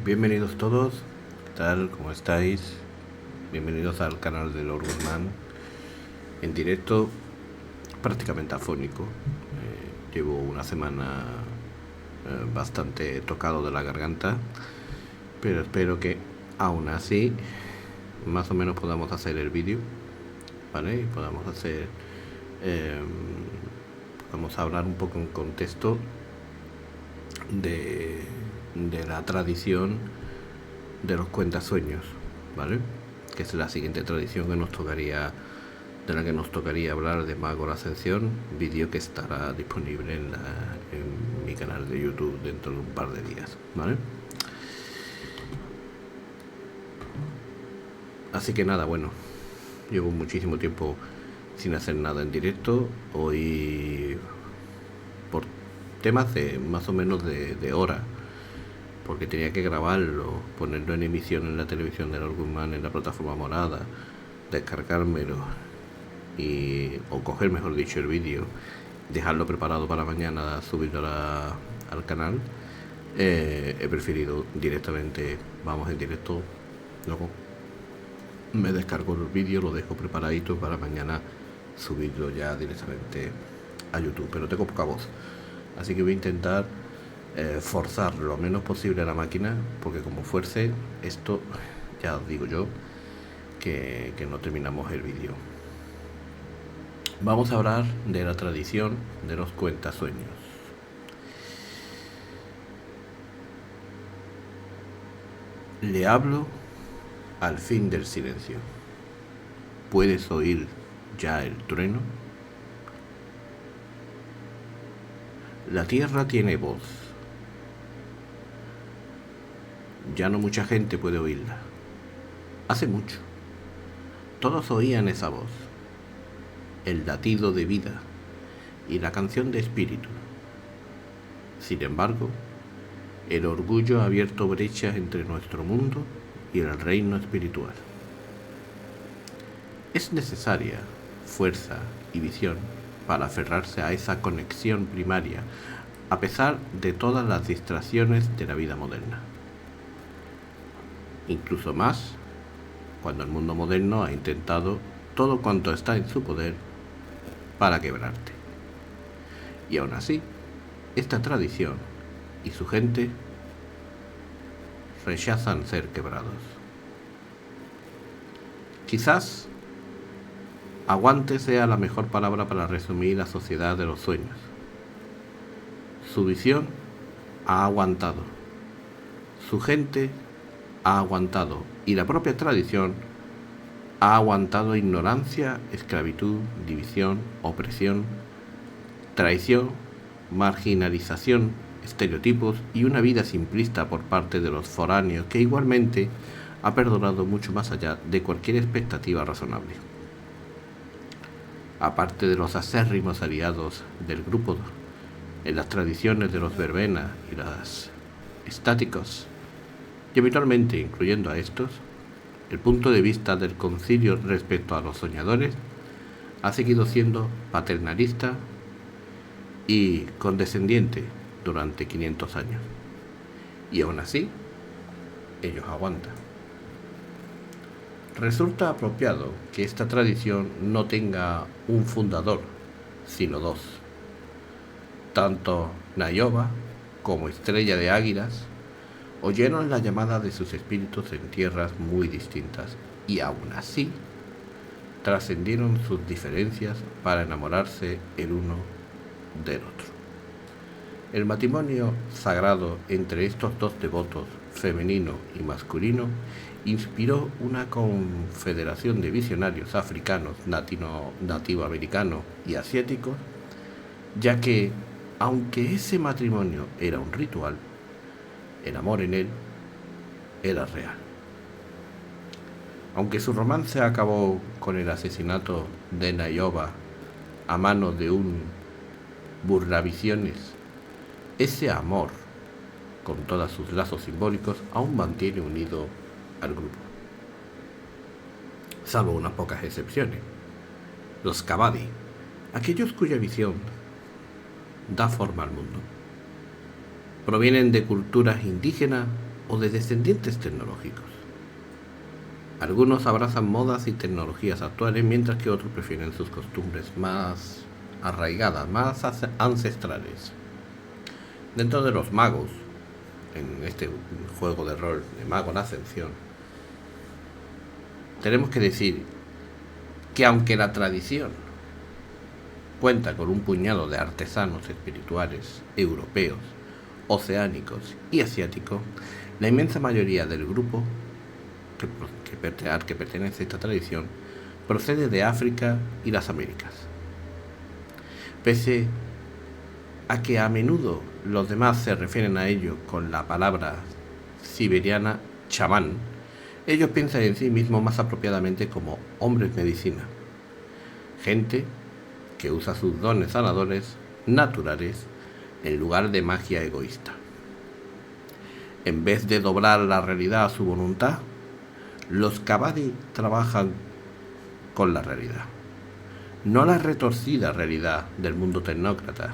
Bienvenidos todos, ¿qué tal? ¿Cómo estáis? Bienvenidos al canal de Lord Guzmán, en directo, prácticamente afónico. Llevo una semana bastante tocado de la garganta, pero espero que aún así más o menos podamos hacer el vídeo, ¿vale? Y podamos hacer, podamos hablar un poco en contexto de la tradición de los cuentasueños, ¿vale? Que es la siguiente tradición que nos tocaría, de la que nos tocaría hablar de Mago la Ascensión, vídeo que estará disponible en mi canal de YouTube dentro de un par de días, ¿vale? Así que nada, bueno, llevo muchísimo tiempo sin hacer nada en directo. Hoy, por temas de más o menos de hora, porque tenía que grabarlo, ponerlo en emisión en la televisión de Lord Guzmán, en la plataforma morada, descargármelo o coger, mejor dicho, el vídeo, dejarlo preparado para mañana, subirlo al canal. He preferido directamente, vamos en directo, luego me descargo el vídeo, lo dejo preparadito para mañana subirlo ya directamente a YouTube, pero tengo poca voz, así que voy a intentar forzar lo menos posible a la máquina, porque como fuerce esto, ya os digo yo que no terminamos el vídeo. Vamos a hablar de la tradición de los cuentasueños. Le hablo al fin del silencio. ¿Puedes oír ya el trueno? La tierra tiene voz. Ya no mucha gente puede oírla. Hace mucho. Todos oían esa voz, el latido de vida y la canción de espíritu. Sin embargo, el orgullo ha abierto brechas entre nuestro mundo y el reino espiritual. Es necesaria fuerza y visión para aferrarse a esa conexión primaria, a pesar de todas las distracciones de la vida moderna. Incluso más cuando el mundo moderno ha intentado todo cuanto está en su poder para quebrarte. Y aún así, esta tradición y su gente rechazan ser quebrados. Quizás aguante sea la mejor palabra para resumir la sociedad de los sueños. Su visión ha aguantado, su gente ha aguantado y la propia tradición ha aguantado ignorancia, esclavitud, división, opresión, traición, marginalización, estereotipos y una vida simplista por parte de los foráneos que igualmente ha perdurado mucho más allá de cualquier expectativa razonable. Aparte de los acérrimos aliados del grupo en las tradiciones de los verbenas y los estáticos, y habitualmente incluyendo a estos, el punto de vista del concilio respecto a los soñadores ha seguido siendo paternalista y condescendiente durante 500 años. Y aún así, ellos aguantan. Resulta apropiado que esta tradición no tenga un fundador, sino dos. Tanto Nayoba como Estrella de Águilas oyeron la llamada de sus espíritus en tierras muy distintas y aún así trascendieron sus diferencias para enamorarse el uno del otro. El matrimonio sagrado entre estos dos devotos, femenino y masculino, inspiró una confederación de visionarios africanos, nativoamericanos y asiáticos, ya que, aunque ese matrimonio era un ritual, el amor en él era real. Aunque su romance acabó con el asesinato de Nayoba a manos de un burlavisiones, ese amor, con todos sus lazos simbólicos, aún mantiene unido al grupo. Salvo unas pocas excepciones. Los Kabadi, aquellos cuya visión da forma al mundo. provienen de culturas indígenas o de descendientes tecnológicos. Algunos abrazan modas y tecnologías actuales, mientras que otros prefieren sus costumbres más arraigadas, más ancestrales. Dentro de los magos, en este juego de rol de Mago la Ascensión, tenemos que decir que aunque la tradición cuenta con un puñado de artesanos espirituales europeos, oceánicos y asiáticos, la inmensa mayoría del grupo al que pertenece esta tradición procede de África y las Américas. Pese a que a menudo los demás se refieren a ello con la palabra siberiana chamán, ellos piensan en sí mismos más apropiadamente como hombres medicina, gente que usa sus dones sanadores naturales en lugar de magia egoísta. En vez de doblar la realidad a su voluntad, los Kabaddi trabajan con la realidad, no la retorcida realidad del mundo tecnócrata,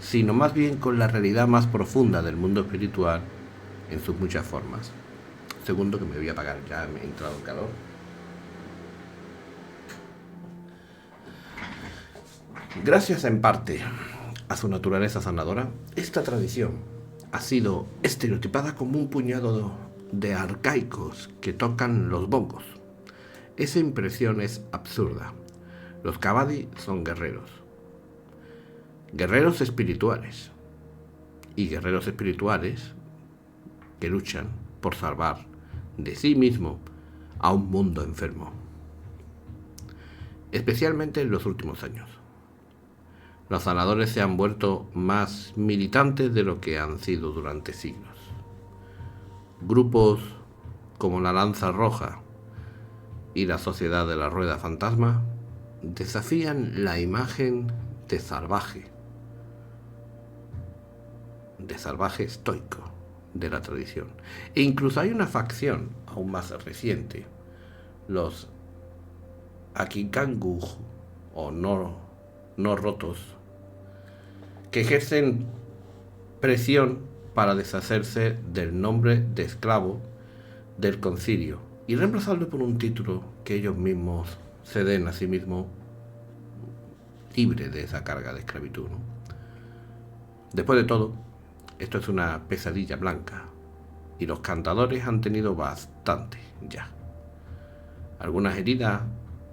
sino más bien con la realidad más profunda del mundo espiritual en sus muchas formas. Segundo, que me voy a apagar, ya me he entrado en calor. Gracias en parte a su naturaleza sanadora, esta tradición ha sido estereotipada como un puñado de arcaicos que tocan los bongos. Esa impresión es absurda. Los Kabaddi son guerreros espirituales, y guerreros espirituales que luchan por salvar de sí mismo a un mundo enfermo, especialmente en los últimos años. Los sanadores se han vuelto más militantes de lo que han sido durante siglos. Grupos como la Lanza Roja y la Sociedad de la Rueda Fantasma desafían la imagen de salvaje estoico de la tradición. E incluso hay una facción aún más reciente, los Akikangu o no rotos, que ejercen presión para deshacerse del nombre de esclavo del concilio y reemplazarlo por un título que ellos mismos se den a sí mismos, libre de esa carga de esclavitud, ¿no? Después de todo, esto es una pesadilla blanca y los cantadores han tenido bastante ya. Algunas heridas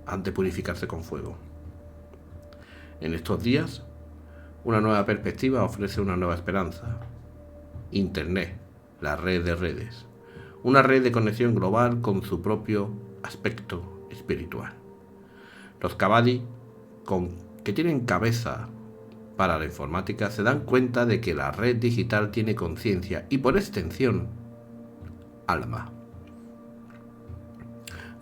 han de purificarse con fuego. En estos días, una nueva perspectiva ofrece una nueva esperanza. Internet, la red de redes, una red de conexión global con su propio aspecto espiritual. Los Kabaddi, que tienen cabeza para la informática, se dan cuenta de que la red digital tiene conciencia y, por extensión, alma.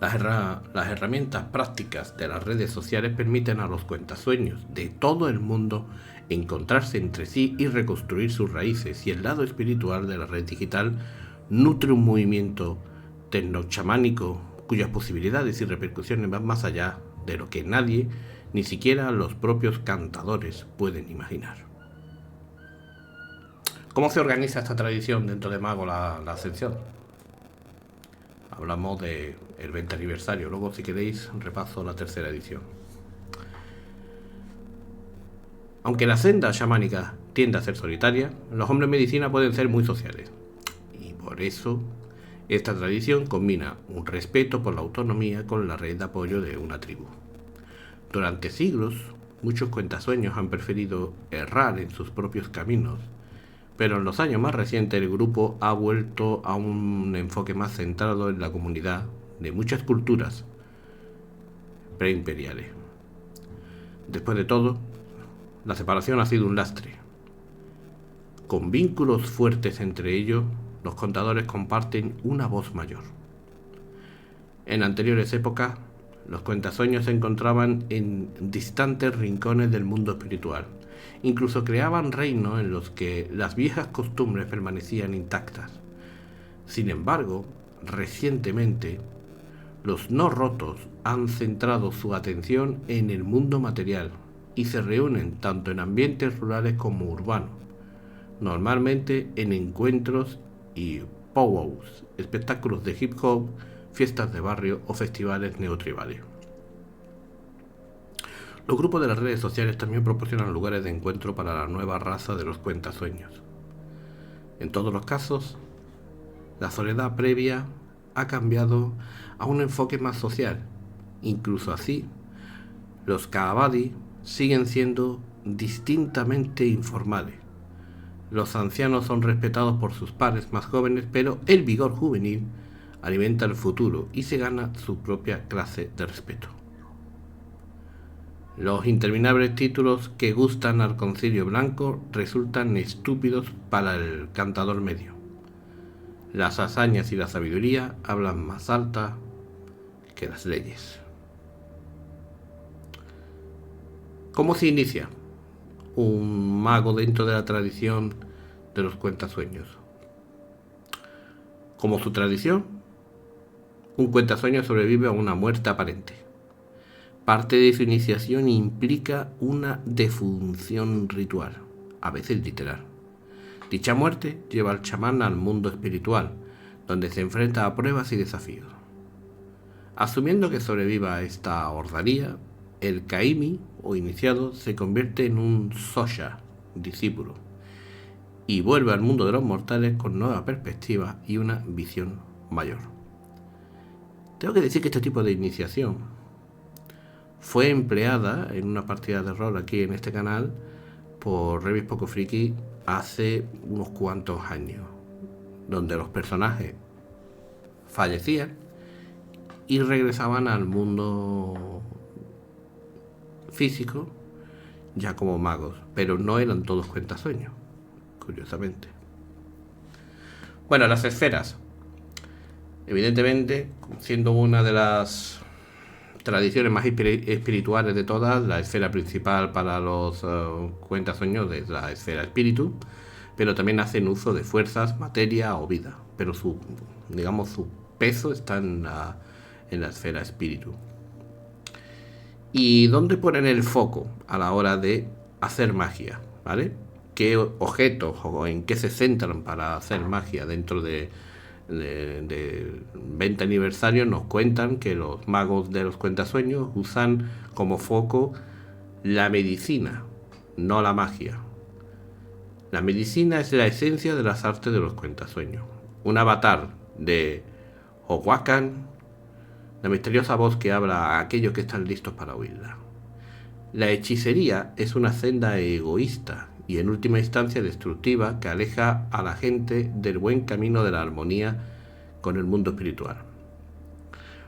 Las herramientas prácticas de las redes sociales permiten a los cuentasueños de todo el mundo encontrarse entre sí y reconstruir sus raíces, y el lado espiritual de la red digital nutre un movimiento tecnochamánico cuyas posibilidades y repercusiones van más allá de lo que nadie, ni siquiera los propios cantadores, pueden imaginar. ¿Cómo se organiza esta tradición dentro de Mago la Ascensión? Hablamos del 20 aniversario, luego si queréis repaso la tercera edición. Aunque la senda chamánica tiende a ser solitaria, los hombres medicina pueden ser muy sociales. Y por eso esta tradición combina un respeto por la autonomía con la red de apoyo de una tribu. Durante siglos, muchos cuentasueños han preferido errar en sus propios caminos, pero en los años más recientes el grupo ha vuelto a un enfoque más centrado en la comunidad de muchas culturas preimperiales. Después de todo, la separación ha sido un lastre. Con vínculos fuertes entre ellos, los contadores comparten una voz mayor. En anteriores épocas, los cuentasueños se encontraban en distantes rincones del mundo espiritual. Incluso creaban reinos en los que las viejas costumbres permanecían intactas. Sin embargo, recientemente, los no rotos han centrado su atención en el mundo material y se reúnen tanto en ambientes rurales como urbanos, normalmente en encuentros y powwows, espectáculos de hip hop, fiestas de barrio o festivales neotribales. Los grupos de las redes sociales también proporcionan lugares de encuentro para la nueva raza de los cuentasueños. En todos los casos, la soledad previa ha cambiado a un enfoque más social. Incluso así, los Kaabadi siguen siendo distintamente informales. Los ancianos son respetados por sus pares más jóvenes, pero el vigor juvenil alimenta el futuro y se gana su propia clase de respeto. Los interminables títulos que gustan al concilio blanco resultan estúpidos para el cantador medio. Las hazañas y la sabiduría hablan más alta que las leyes. ¿Cómo se inicia un mago dentro de la tradición de los cuentasueños? Como su tradición, un cuentasueño sobrevive a una muerte aparente. Parte de su iniciación implica una defunción ritual, a veces literal. Dicha muerte lleva al chamán al mundo espiritual, donde se enfrenta a pruebas y desafíos. Asumiendo que sobreviva a esta hordaría, el kaimi o iniciado se convierte en un sosha, discípulo, y vuelve al mundo de los mortales con nueva perspectiva y una visión mayor. Tengo que decir que este tipo de iniciación fue empleada en una partida de rol aquí en este canal por Revis Poco Friki hace unos cuantos años, donde los personajes fallecían y regresaban al mundo físico ya como magos, pero no eran todos cuentasueños, curiosamente. Bueno, las esferas, evidentemente, siendo una de las tradiciones más espirituales de todas, la esfera principal para los cuentasueños es la esfera espíritu, pero también hacen uso de fuerzas, materia o vida, pero su peso está en la esfera espíritu. ¿Y dónde ponen el foco a la hora de hacer magia? ¿Vale? ¿Qué objetos o en qué se centran para hacer magia dentro del 20 aniversario? Nos cuentan que los magos de los cuentasueños usan como foco la medicina, no la magia. La medicina es la esencia de las artes de los cuentasueños. Un avatar de Oahuacan, la misteriosa voz que habla a aquellos que están listos para oírla. La hechicería es una senda egoísta y en última instancia destructiva que aleja a la gente del buen camino de la armonía con el mundo espiritual.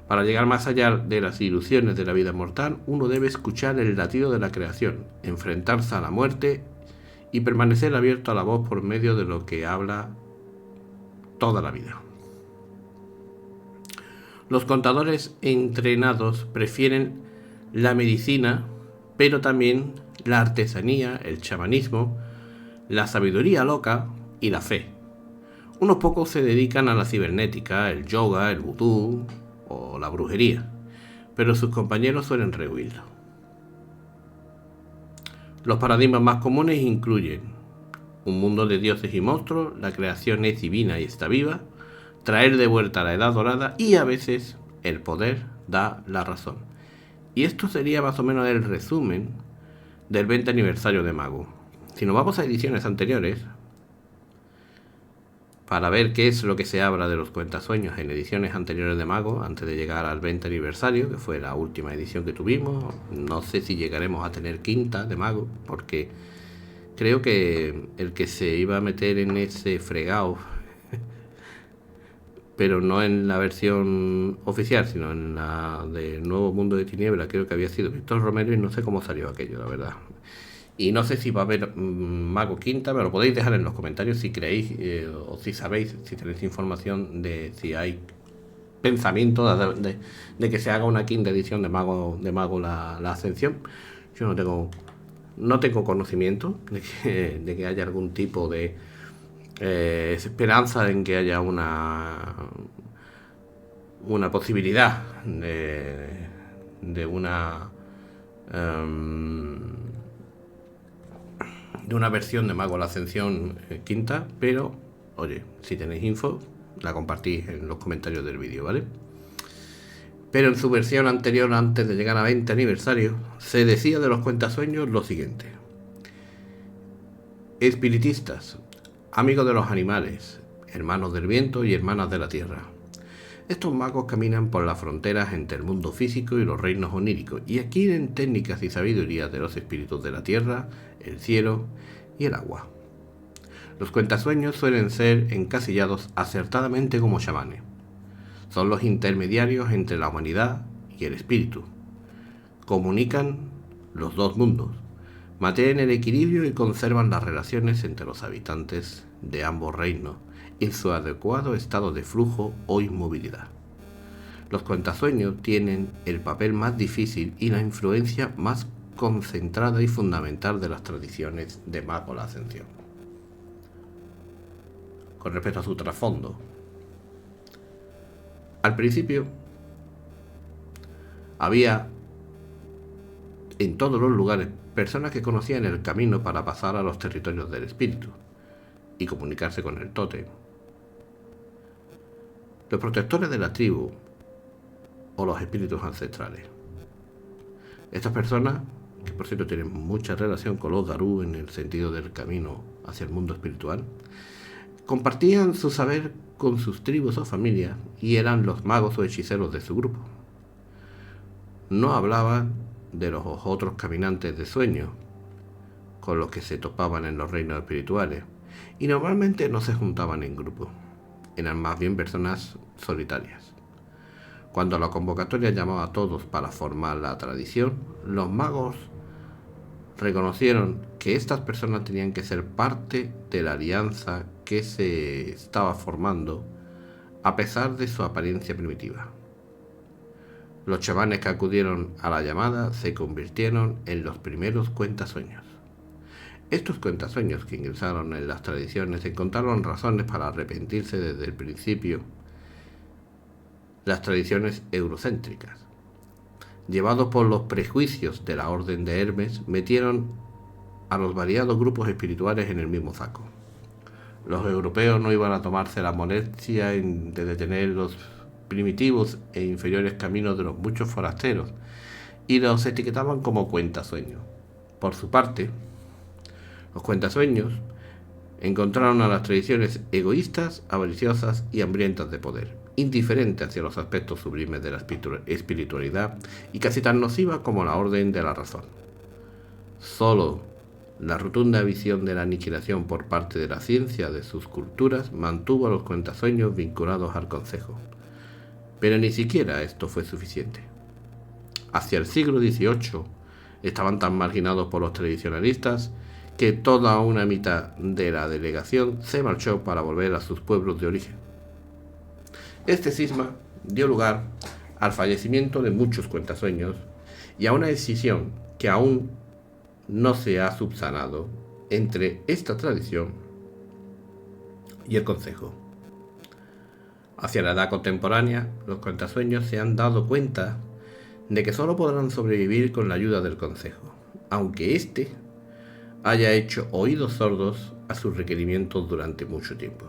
Para llegar más allá de las ilusiones de la vida mortal, uno debe escuchar el latido de la creación, enfrentarse a la muerte y permanecer abierto a la voz por medio de lo que habla toda la vida. Los contadores entrenados prefieren la medicina, pero también la artesanía, el chamanismo, la sabiduría loca y la fe. Unos pocos se dedican a la cibernética, el yoga, el vudú o la brujería, pero sus compañeros suelen rehuirlo. Los paradigmas más comunes incluyen un mundo de dioses y monstruos, la creación es divina y está viva, traer de vuelta a la edad dorada y a veces el poder da la razón. Y esto sería más o menos el resumen del 20 aniversario de Mago. Si nos vamos a ediciones anteriores, para ver qué es lo que se habla de los cuentasueños en ediciones anteriores de Mago, antes de llegar al 20 aniversario, que fue la última edición que tuvimos, no sé si llegaremos a tener quinta de Mago, porque creo que el que se iba a meter en ese fregado, pero no en la versión oficial, sino en la del Nuevo Mundo de Tiniebla, creo que había sido Víctor Romero y no sé cómo salió aquello, la verdad. Y no sé si va a haber Mago Quinta, me lo podéis dejar en los comentarios si creéis o si sabéis, si tenéis información de si hay pensamiento de que se haga una quinta edición de Mago la Ascensión. Yo no tengo conocimiento de que haya algún tipo de esperanza en que haya una posibilidad de una de una versión de Mago la Ascensión quinta, pero, oye, si tenéis info, la compartís en los comentarios del vídeo, ¿vale? Pero en su versión anterior, antes de llegar a 20 aniversario, se decía de los cuentasueños lo siguiente: espiritistas, amigos de los animales, hermanos del viento y hermanas de la tierra. Estos magos caminan por las fronteras entre el mundo físico y los reinos oníricos y adquieren técnicas y sabiduría de los espíritus de la tierra, el cielo y el agua. Los cuentasueños suelen ser encasillados acertadamente como chamanes. Son los intermediarios entre la humanidad y el espíritu. Comunican los dos mundos, mantienen el equilibrio y conservan las relaciones entre los habitantes de ambos reinos en su adecuado estado de flujo o inmovilidad. Los cuentasueños tienen el papel más difícil y la influencia más concentrada y fundamental de las tradiciones de Mago la Ascensión. Con respecto a su trasfondo, al principio había en todos los lugares personas que conocían el camino para pasar a los territorios del espíritu y comunicarse con el tótem. Los protectores de la tribu o los espíritus ancestrales. Estas personas, que por cierto tienen mucha relación con los Darú en el sentido del camino hacia el mundo espiritual, compartían su saber con sus tribus o familias y eran los magos o hechiceros de su grupo. No hablaban de los otros caminantes de sueño con los que se topaban en los reinos espirituales y normalmente no se juntaban en grupo. Eran más bien personas solitarias. Cuando la convocatoria llamaba a todos para formar la tradición, los magos reconocieron que estas personas tenían que ser parte de la alianza que se estaba formando a pesar de su apariencia primitiva. Los chamanes que acudieron a la llamada se convirtieron en los primeros cuentasueños. Estos cuentasueños que ingresaron en las tradiciones encontraron razones para arrepentirse desde el principio. Las tradiciones eurocéntricas, llevados por los prejuicios de la Orden de Hermes, metieron a los variados grupos espirituales en el mismo saco. Los europeos no iban a tomarse la molestia de detener los primitivos e inferiores caminos de los muchos forasteros y los etiquetaban como cuentasueños. Por su parte, los cuentasueños encontraron a las tradiciones egoístas, avariciosas y hambrientas de poder, indiferentes hacia los aspectos sublimes de la espiritualidad y casi tan nociva como la orden de la razón. Solo la rotunda visión de la aniquilación por parte de la ciencia de sus culturas mantuvo a los cuentasueños vinculados al concejo. Pero ni siquiera esto fue suficiente. Hacia el siglo XVIII estaban tan marginados por los tradicionalistas que toda una mitad de la delegación se marchó para volver a sus pueblos de origen. Este cisma dio lugar al fallecimiento de muchos cuentasueños y a una escisión que aún no se ha subsanado entre esta tradición y el concejo. Hacia la edad contemporánea, los cuentasueños se han dado cuenta de que solo podrán sobrevivir con la ayuda del concejo, aunque éste haya hecho oídos sordos a sus requerimientos durante mucho tiempo.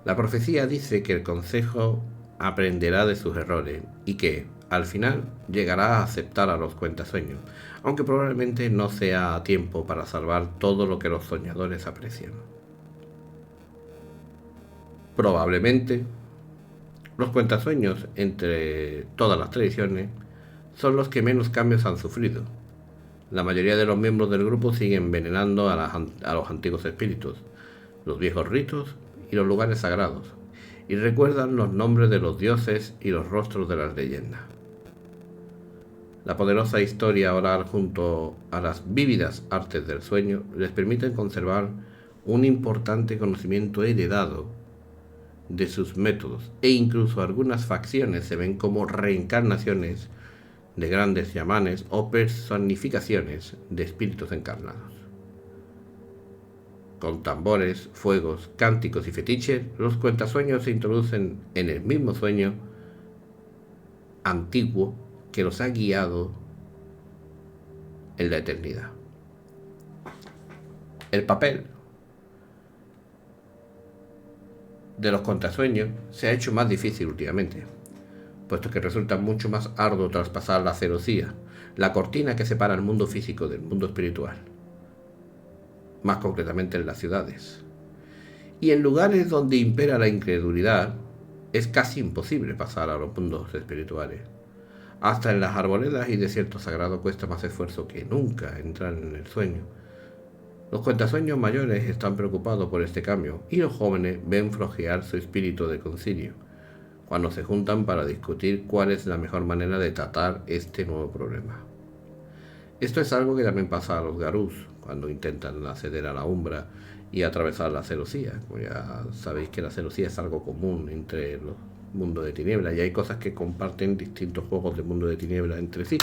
La profecía dice que el concejo aprenderá de sus errores y que, al final, llegará a aceptar a los cuentasueños, aunque probablemente no sea a tiempo para salvar todo lo que los soñadores aprecian. Probablemente, los cuentasueños, entre todas las tradiciones, son los que menos cambios han sufrido. La mayoría de los miembros del grupo siguen venerando a los antiguos espíritus, los viejos ritos y los lugares sagrados, y recuerdan los nombres de los dioses y los rostros de las leyendas. La poderosa historia oral junto a las vívidas artes del sueño les permiten conservar un importante conocimiento heredado de sus métodos, e incluso algunas facciones se ven como reencarnaciones de grandes chamanes o personificaciones de espíritus encarnados. Con tambores, fuegos, cánticos y fetiches, los cuentasueños se introducen en el mismo sueño antiguo que los ha guiado en la eternidad. El papel de los cuentasueños se ha hecho más difícil últimamente, puesto que resulta mucho más arduo traspasar la celosía, la cortina que separa el mundo físico del mundo espiritual, más concretamente en las ciudades. Y en lugares donde impera la incredulidad, es casi imposible pasar a los mundos espirituales. Hasta en las arboledas y desiertos sagrados cuesta más esfuerzo que nunca entrar en el sueño. Los cuentasueños mayores están preocupados por este cambio y los jóvenes ven flojear su espíritu de concilio cuando se juntan para discutir cuál es la mejor manera de tratar este nuevo problema. Esto es algo que también pasa a los garús cuando intentan acceder a la umbra y atravesar la celosía. Como ya sabéis que la celosía es algo común entre los mundos de tiniebla y hay cosas que comparten distintos juegos de mundo de tiniebla entre sí.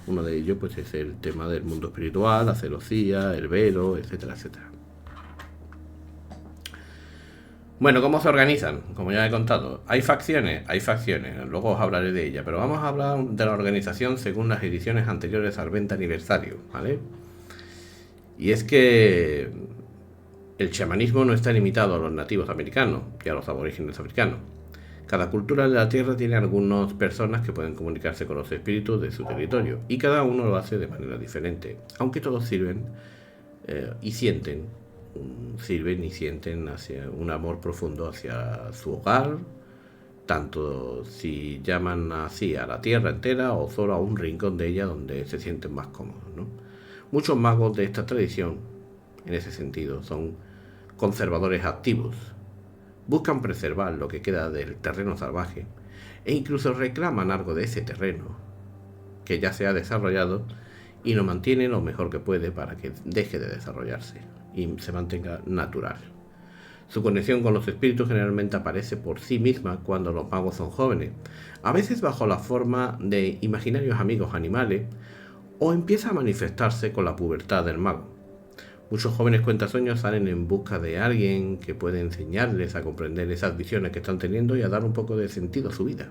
Uno de ellos pues es el tema del mundo espiritual, la celosía, el velo, etcétera, etcétera. Bueno, ¿cómo se organizan? Como ya he contado, hay facciones, luego os hablaré de ellas, pero vamos a hablar de la organización según las ediciones anteriores al 20 aniversario, ¿vale? Y es que el chamanismo no está limitado a los nativos americanos y a los aborígenes africanos. Cada cultura de la Tierra tiene algunas personas que pueden comunicarse con los espíritus de su territorio y cada uno lo hace de manera diferente, aunque todos sirven y sienten hacia un amor profundo hacia su hogar, tanto si llaman así a la tierra entera o solo a un rincón de ella donde se sienten más cómodos, ¿no? Muchos magos de esta tradición, en ese sentido, son conservadores activos. Buscan preservar lo que queda del terreno salvaje e incluso reclaman algo de ese terreno que ya se ha desarrollado y lo mantiene lo mejor que puede para que deje de desarrollarse y se mantenga natural. Su conexión con los espíritus generalmente aparece por sí misma cuando los magos son jóvenes, a veces bajo la forma de imaginarios amigos animales, o empieza a manifestarse con la pubertad del mago. Muchos jóvenes cuentasueños salen en busca de alguien que pueda enseñarles a comprender esas visiones que están teniendo y a dar un poco de sentido a su vida.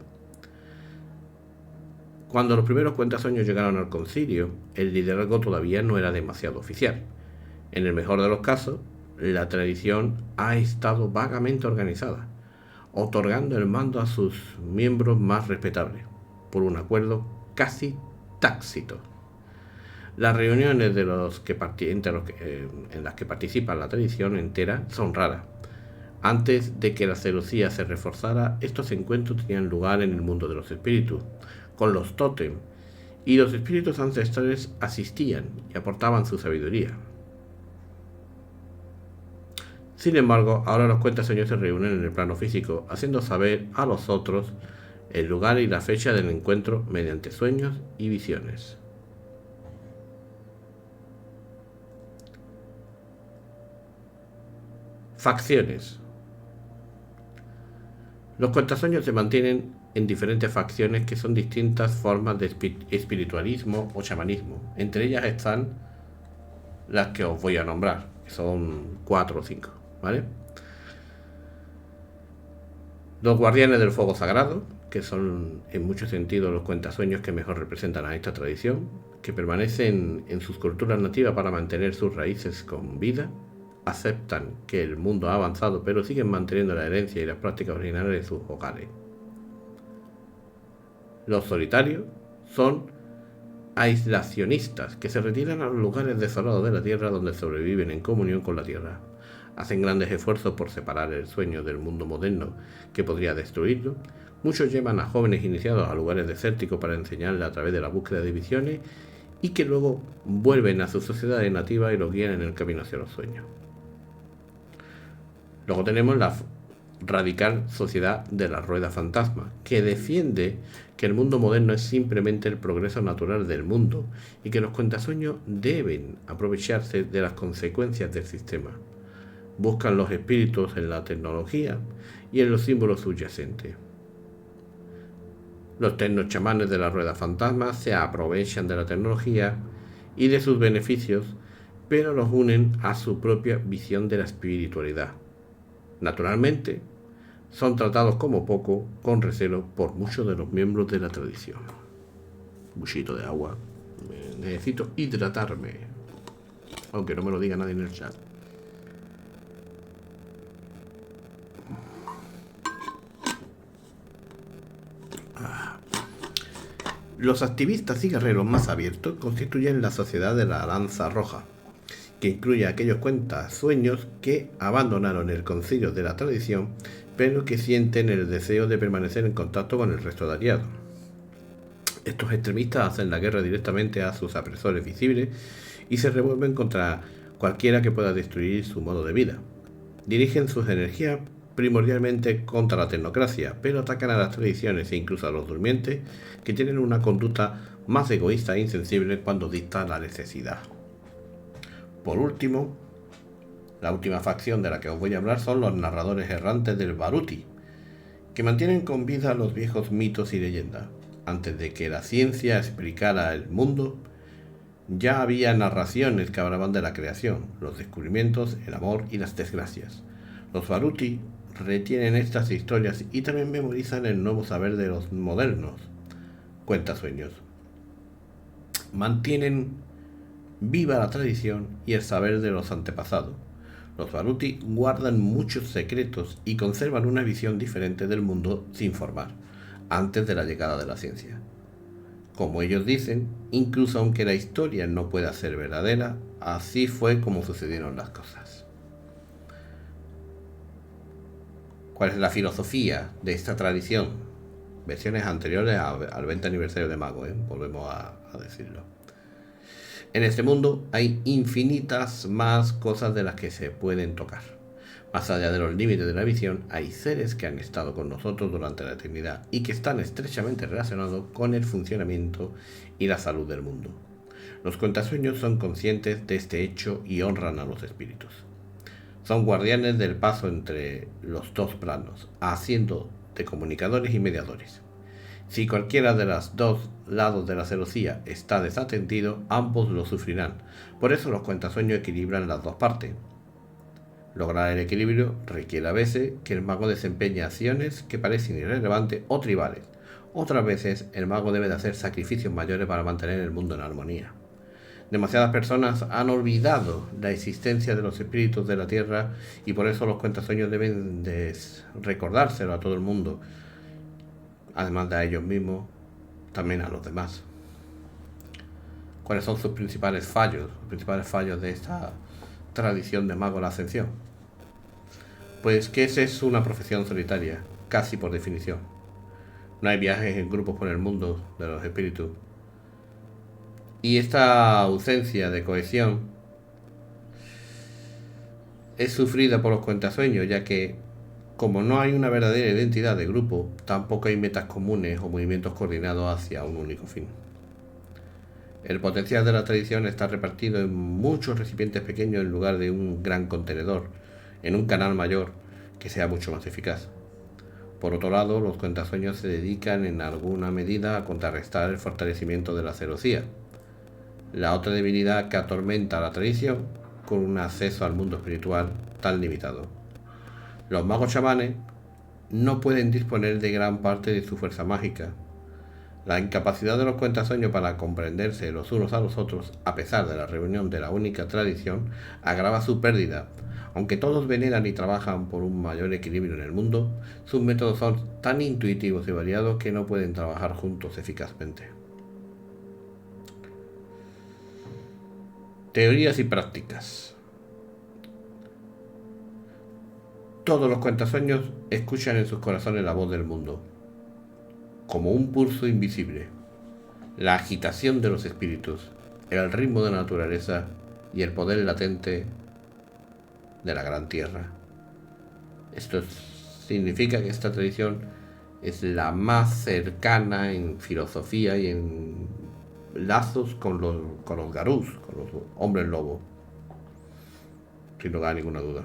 Cuando los primeros cuentasueños llegaron al concilio, el liderazgo todavía no era demasiado oficial. En el mejor de los casos, la tradición ha estado vagamente organizada, otorgando el mando a sus miembros más respetables, por un acuerdo casi tácito. Las reuniones en las que participa la tradición entera son raras. Antes de que la celosía se reforzara, estos encuentros tenían lugar en el mundo de los espíritus, con los tótem, y los espíritus ancestrales asistían y aportaban su sabiduría. Sin embargo, ahora los cuentasueños se reúnen en el plano físico, haciendo saber a los otros el lugar y la fecha del encuentro mediante sueños y visiones. Facciones. Los cuentasueños se mantienen en diferentes facciones que son distintas formas de espiritualismo o chamanismo. Entre ellas están las que os voy a nombrar, que son 4 o 5, ¿vale? Los guardianes del fuego sagrado, que son en muchos sentidos los cuentasueños que mejor representan a esta tradición, que permanecen en sus culturas nativas para mantener sus raíces con vida, aceptan que el mundo ha avanzado pero siguen manteniendo la herencia y las prácticas originales de sus hogares. Los solitarios son aislacionistas que se retiran a los lugares desolados de la tierra donde sobreviven en comunión con la tierra. Hacen grandes esfuerzos por separar el sueño del mundo moderno que podría destruirlo. Muchos llevan a jóvenes iniciados a lugares desérticos para enseñarles a través de la búsqueda de visiones y que luego vuelven a sus sociedades nativas y los guían en el camino hacia los sueños. Luego tenemos la radical sociedad de la rueda fantasma, que defiende que el mundo moderno es simplemente el progreso natural del mundo y que los cuentasueños deben aprovecharse de las consecuencias del sistema. Buscan los espíritus en la tecnología y en los símbolos subyacentes. Los tecnochamanes de la rueda fantasma se aprovechan de la tecnología y de sus beneficios, pero los unen a su propia visión de la espiritualidad. Naturalmente, son tratados como poco, con recelo, por muchos de los miembros de la tradición. Un buchito de agua. Necesito hidratarme. Aunque no me lo diga nadie en el chat. Los activistas y guerreros más abiertos constituyen la Sociedad de la Lanza Roja, que incluye a aquellos cuentasueños que abandonaron el concilio de la tradición, pero que sienten el deseo de permanecer en contacto con el resto de aliados. Estos extremistas hacen la guerra directamente a sus apresores visibles y se revuelven contra cualquiera que pueda destruir su modo de vida. Dirigen sus energías primordialmente contra la tecnocracia, pero atacan a las tradiciones e incluso a los durmientes, que tienen una conducta más egoísta e insensible cuando dicta la necesidad. Por último, la última facción de la que os voy a hablar son los narradores errantes del Baruti, que mantienen con vida los viejos mitos y leyendas. Antes de que la ciencia explicara el mundo, ya había narraciones que hablaban de la creación, los descubrimientos, el amor y las desgracias. Los Baruti retienen estas historias y también memorizan el nuevo saber de los modernos cuentasueños. Mantienen viva la tradición y el saber de los antepasados. Los Baruti guardan muchos secretos y conservan una visión diferente del mundo sin formar, antes de la llegada de la ciencia. Como ellos dicen, incluso aunque la historia no pueda ser verdadera, así fue como sucedieron las cosas. ¿Cuál es la filosofía de esta tradición? Versiones anteriores al 20 aniversario de Mago, volvemos a decirlo. En este mundo hay infinitas más cosas de las que se pueden tocar. Más allá de los límites de la visión, hay seres que han estado con nosotros durante la eternidad y que están estrechamente relacionados con el funcionamiento y la salud del mundo. Los cuentasueños son conscientes de este hecho y honran a los espíritus. Son guardianes del paso entre los dos planos, haciendo de comunicadores y mediadores. Si cualquiera de los dos lados de la celosía está desatendido, ambos lo sufrirán. Por eso los cuentasueños equilibran las dos partes. Lograr el equilibrio requiere a veces que el mago desempeñe acciones que parecen irrelevantes o tribales. Otras veces el mago debe de hacer sacrificios mayores para mantener el mundo en armonía. Demasiadas personas han olvidado la existencia de los espíritus de la tierra y por eso los cuentasueños deben de recordárselo a todo el mundo, además de a ellos mismos, también a los demás. ¿Cuáles son sus principales fallos? Los principales fallos de esta tradición de mago de la ascensión. Pues que esa es una profesión solitaria, casi por definición. No hay viajes en grupos por el mundo de los espíritus. Y esta ausencia de cohesión es sufrida por los cuentasueños, ya que como no hay una verdadera identidad de grupo, tampoco hay metas comunes o movimientos coordinados hacia un único fin. El potencial de la tradición está repartido en muchos recipientes pequeños en lugar de un gran contenedor, en un canal mayor que sea mucho más eficaz. Por otro lado, los cuentasueños se dedican en alguna medida a contrarrestar el fortalecimiento de la celosía, la otra debilidad que atormenta a la tradición con un acceso al mundo espiritual tan limitado. Los magos chamanes no pueden disponer de gran parte de su fuerza mágica. La incapacidad de los cuentasueños para comprenderse los unos a los otros, a pesar de la reunión de la única tradición, agrava su pérdida. Aunque todos veneran y trabajan por un mayor equilibrio en el mundo, sus métodos son tan intuitivos y variados que no pueden trabajar juntos eficazmente. Teorías y prácticas. Todos los cuentasueños escuchan en sus corazones la voz del mundo, como un pulso invisible, la agitación de los espíritus, el ritmo de la naturaleza y el poder latente de la gran tierra. Esto significa que esta tradición es la más cercana en filosofía y en lazos con los garús, con los hombres lobo, sin lugar a ninguna duda.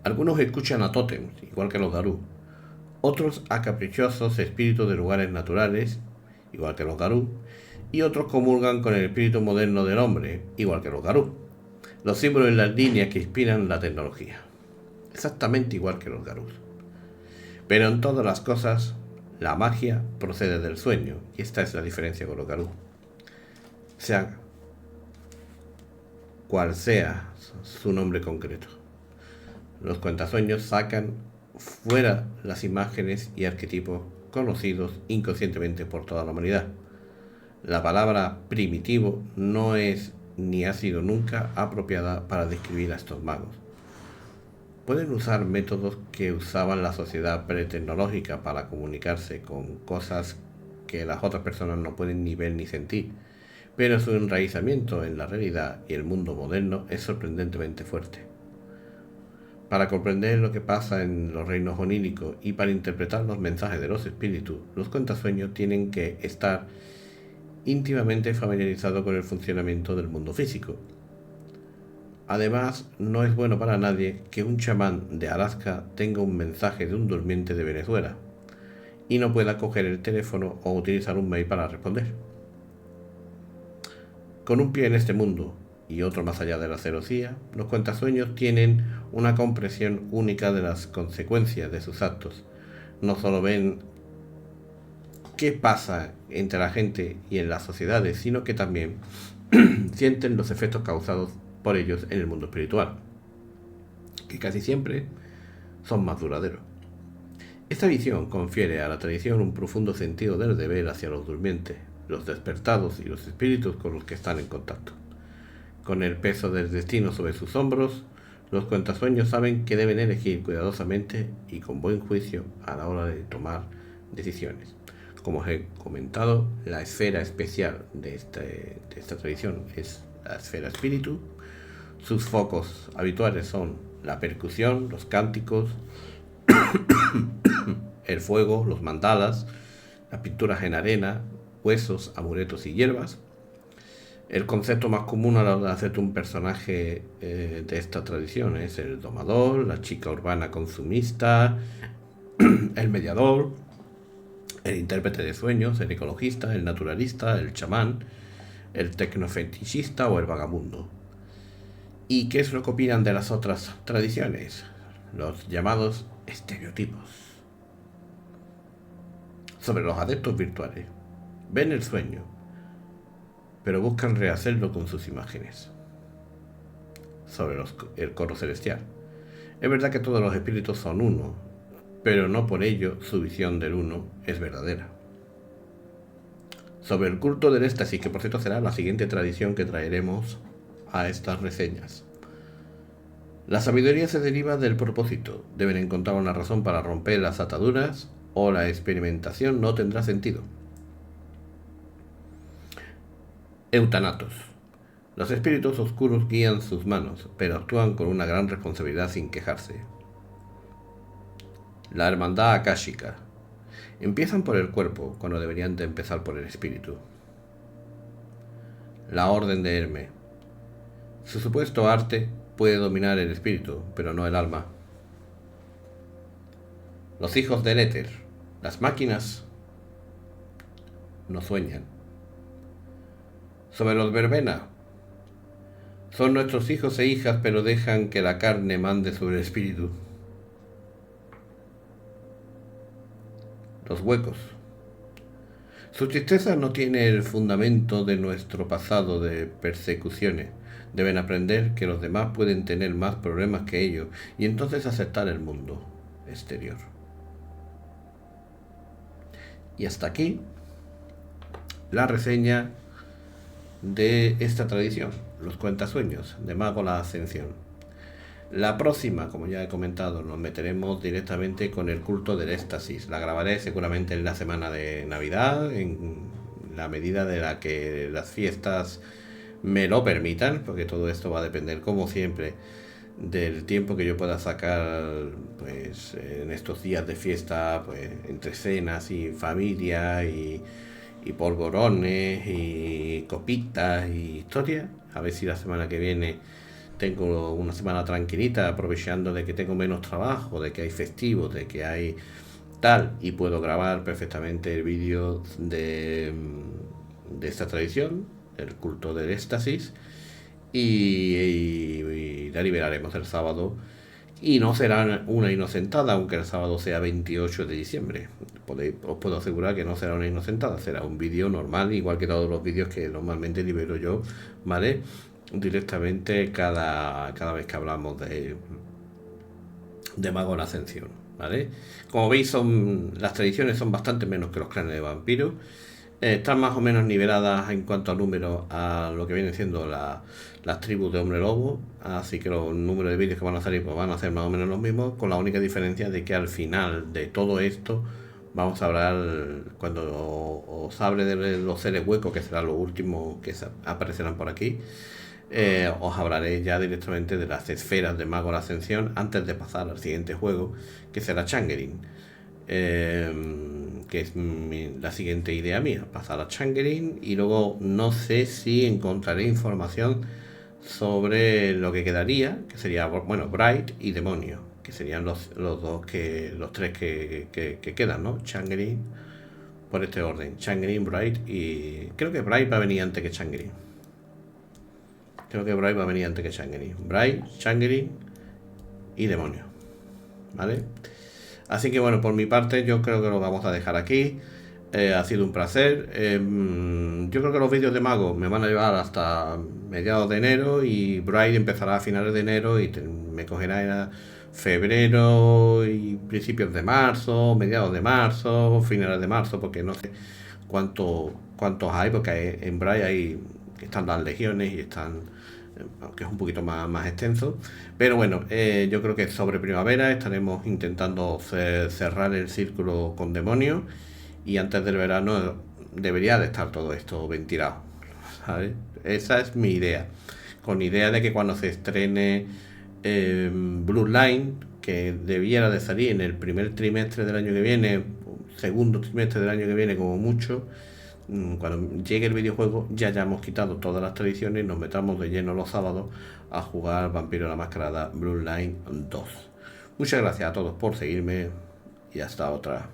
Algunos escuchan a tótems, igual que los garús, otros a caprichosos espíritus de lugares naturales, igual que los garús, y otros comulgan con el espíritu moderno del hombre, igual que los garús, los símbolos y las líneas que inspiran la tecnología, exactamente igual que los garús. Pero en todas las cosas, la magia procede del sueño, y esta es la diferencia con los garús. Sea cual sea su nombre concreto, los cuentasueños sacan fuera las imágenes y arquetipos conocidos inconscientemente por toda la humanidad. La palabra primitivo no es ni ha sido nunca apropiada para describir a estos magos. Pueden usar métodos que usaban la sociedad pretecnológica para comunicarse con cosas que las otras personas no pueden ni ver ni sentir, pero su enraizamiento en la realidad y el mundo moderno es sorprendentemente fuerte. Para comprender lo que pasa en los reinos oníricos y para interpretar los mensajes de los espíritus, los cuentasueños tienen que estar íntimamente familiarizados con el funcionamiento del mundo físico. Además, no es bueno para nadie que un chamán de Alaska tenga un mensaje de un durmiente de Venezuela y no pueda coger el teléfono o utilizar un mail para responder. Con un pie en este mundo y otro más allá de la celosía, los cuentasueños tienen una comprensión única de las consecuencias de sus actos. No solo ven qué pasa entre la gente y en las sociedades, sino que también sienten los efectos causados por ellos en el mundo espiritual, que casi siempre son más duraderos. Esta visión confiere a la tradición un profundo sentido del deber hacia los durmientes, los despertados y los espíritus con los que están en contacto. Con el peso del destino sobre sus hombros, los cuentasueños saben que deben elegir cuidadosamente y con buen juicio a la hora de tomar decisiones. Como os he comentado, la esfera especial de esta tradición es la esfera espíritu. Sus focos habituales son la percusión, los cánticos, el fuego, los mandalas, las pinturas en arena, huesos, amuletos y hierbas. El concepto más común a la hora de hacerte un personaje de esta tradición es el domador, la chica urbana consumista, el mediador, el intérprete de sueños, el ecologista, el naturalista, el chamán, el tecnofetichista o el vagabundo. ¿Y qué es lo que opinan de las otras tradiciones? Los llamados estereotipos. Sobre los adeptos virtuales. Ven el sueño, pero buscan rehacerlo con sus imágenes. Sobre el coro celestial. Es verdad que todos los espíritus son uno, pero no por ello su visión del uno es verdadera. Sobre el culto del éxtasis, que por cierto será la siguiente tradición que traeremos a estas reseñas. La sabiduría se deriva del propósito. Deben encontrar una razón para romper las ataduras o la experimentación no tendrá sentido. Eutanatos. Los espíritus oscuros guían sus manos, pero actúan con una gran responsabilidad sin quejarse. La hermandad akáshica. Empiezan por el cuerpo cuando deberían de empezar por el espíritu. La orden de Hermes. Su supuesto arte puede dominar el espíritu, pero no el alma. Los hijos del éter. Las máquinas no sueñan. Sobre los verbena. Son nuestros hijos e hijas, pero dejan que la carne mande sobre el espíritu. Los huecos. Su tristeza no tiene el fundamento de nuestro pasado de persecuciones. Deben aprender que los demás pueden tener más problemas que ellos y entonces aceptar el mundo exterior. Y hasta aquí la reseña de esta tradición, los cuentasueños de Mago la Ascensión. La próxima, como ya he comentado, nos meteremos directamente con el culto del éxtasis. La grabaré seguramente en la semana de Navidad, en la medida de la que las fiestas me lo permitan, porque todo esto va a depender, como siempre, del tiempo que yo pueda sacar pues en estos días de fiesta, pues entre cenas y familia y polvorones y copitas y historias. A ver si la semana que viene tengo una semana tranquilita, aprovechando de que tengo menos trabajo, de que hay festivos, de que hay tal, y puedo grabar perfectamente el vídeo de esta tradición, el culto del éxtasis, y la liberaremos el sábado. Y no será una inocentada, aunque el sábado sea 28 de diciembre. Os puedo asegurar que no será una inocentada, será un vídeo normal, igual que todos los vídeos que normalmente libero yo, ¿vale? Directamente cada vez que hablamos de Mago la Ascensión. ¿vale? Como veis, las tradiciones son bastante menos que los clanes de vampiros. Están más o menos niveladas en cuanto a número a lo que vienen siendo las tribus de hombre lobo, así que los números de vídeos que van a salir pues van a ser más o menos los mismos, con la única diferencia de que al final de todo esto vamos a hablar, cuando os hable de los seres huecos, que será lo último que aparecerán por aquí, os hablaré ya directamente de las esferas de Mago de la Ascensión antes de pasar al siguiente juego, que será Changeling. Que es la siguiente idea mía, pasar a Changeling, y luego no sé si encontraré información sobre lo que quedaría, que sería, bueno, Bright y Demonio, que serían los tres que quedan, ¿no? Changeling, por este orden, Changeling, Bright, y creo que Bright va a venir antes que Changeling. Bright, Changeling y Demonio, ¿vale? Así que bueno, por mi parte yo creo que lo vamos a dejar aquí. Ha sido un placer. Yo creo que los vídeos de Mago me van a llevar hasta mediados de enero, y Bright empezará a finales de enero y me cogerá en febrero y principios de marzo, mediados de marzo, finales de marzo, porque no sé cuántos hay, porque en Bright están las legiones y están, aunque es un poquito más extenso. Pero bueno, yo creo que sobre primavera estaremos intentando cerrar el círculo con Demonios, y antes del verano debería de estar todo esto ventilado, ¿sabes? Esa es mi idea, con idea de que cuando se estrene Blue Line, que debiera de salir en el primer trimestre del año que viene, segundo trimestre del año que viene como mucho, cuando llegue el videojuego ya hayamos quitado todas las tradiciones y nos metamos de lleno los sábados a jugar Vampiro la Mascarada Blue Line 2. Muchas gracias a todos por seguirme y hasta otra.